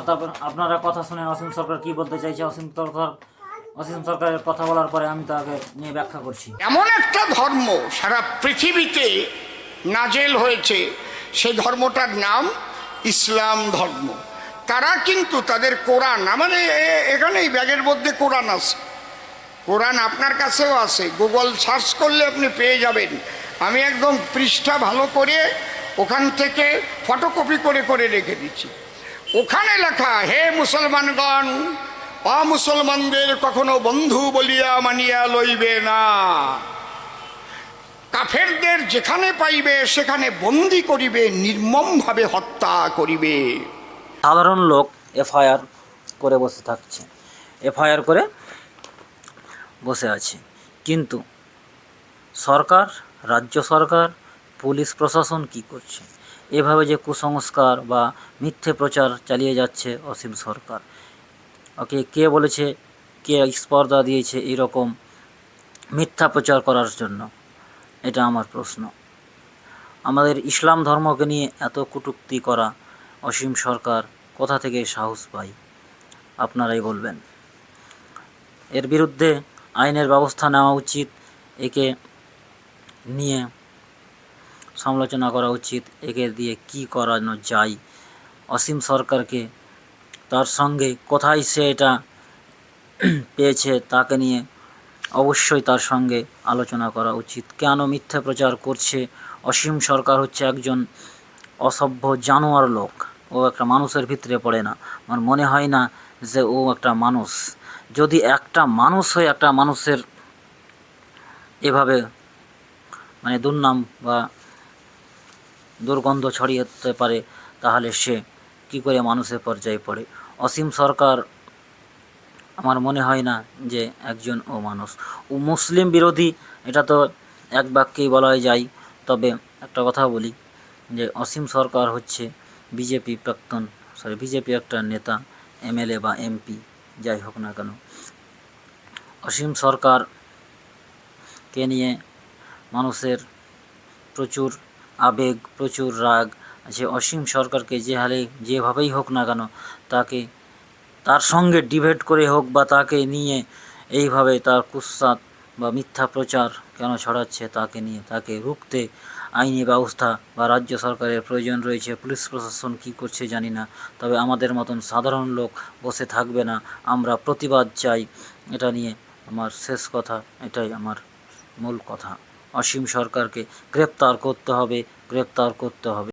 তারপর আপনারা কথা শুনে অসীম সরকার কি বলতে চাইছে, অসীম সরকারের কথা বলার পরে আমি তাকে নিয়ে ব্যাখ্যা করছি। এমন একটা ধর্ম সারা পৃথিবীতে নাজেল হয়েছে, সেই ধর্মটার নাম ইসলাম ধর্ম। তারা কিন্তু তাদের কোরআন, আমাদের এখানেই ব্যাগের মধ্যে কোরআন আছে, কোরআন আপনার কাছেও আছে, গুগল সার্চ করলে আপনি পেয়ে যাবেন। আমি একদম পৃষ্ঠা ভালো করে ওখান থেকে ফটোকপি করে করে রেখে দিচ্ছি। ওখানে লেখা, হে মুসলমানগণ, অমুসলমানদের কখনো বন্ধু বলিয়া মানিয়া লইবে না, কাফেরদের যেখানে পাইবে সেখানে বন্দি করিবে, নির্মমভাবে হত্যা করিবে। সাধারণ লোক এফআইআর করে বসে থাকছে, এফআইআর করে বসে আছে, কিন্তু সরকার, রাজ্য সরকার, পুলিশ প্রশাসন কি করছে? এভাবে যে কুসংস্কার বা মিথ্যে প্রচার চালিয়ে যাচ্ছে অসীম সরকার, ওকে কে বলেছে, কে স্পর্ধা দিয়েছে এরকম মিথ্যা প্রচার করার জন্য? এটা আমার প্রশ্ন। আমাদের ইসলাম ধর্মকে নিয়ে এত কটূক্তি করা অসীম সরকার কোথা থেকে সাহস পায়? আপনারাই বলবেন। এর বিরুদ্ধে আইনের ব্যবস্থা নেওয়া উচিত, একে নিয়ে সমালোচনা করা উচিত, একে দিয়ে কি করানো যায়। অসীম সরকারকে, তার সঙ্গে কোথায় সে এটা পেয়েছে তাকে নিয়ে অবশ্যই তার সঙ্গে আলোচনা করা উচিত। কেন মিথ্যা প্রচার করছে? অসীম সরকার হচ্ছে একজন অসভ্য জানোয়ার লোক, ও একটা মানুষের ভিতরে পড়ে না। আমার মনে হয় না যে ও একটা মানুষ। যদি একটা মানুষ হয়ে একটা মানুষের এভাবে মানে দুর্নাম বা দুর্গন্ধ ছড়িয়ে পারে, তাহলে সে কি করে মানুষের পর্যায়ে পড়ে? অসীম সরকার আমার মনে হয় না যে একজন ও মানুষ। ও মুসলিম বিরোধী, এটা তো এক বাক্যেই বলা যায়। তবে একটা কথা বলি, যে অসীম সরকার হচ্ছে বিজেপি একটা নেতা, এমএলএ বা এমপি যাই হোক না কেন। অসীম সরকারকে নিয়ে মানুষের প্রচুর আবেগ, প্রচুর রাগ আছে। অসীম সরকারকে যেভাবেই হোক না কেন, তার সঙ্গে ডিবেট করে হোক বা তাকে নিয়ে এইভাবে তার কুৎসা বা মিথ্যা প্রচার কেন ছড়াচ্ছে, তাকে রুখতে আইনি ব্যবস্থা বা রাজ্য সরকারের প্রয়োজন রয়েছে। পুলিশ প্রশাসন কী করছে জানি না, তবে আমাদের মতন সাধারণ লোক বসে থাকবে না, আমরা প্রতিবাদ চাই। এটা নিয়ে আমার শেষ কথা, এটাই আমার মূল কথা। অসীম সরকারকে গ্রেপ্তার করতে হবে।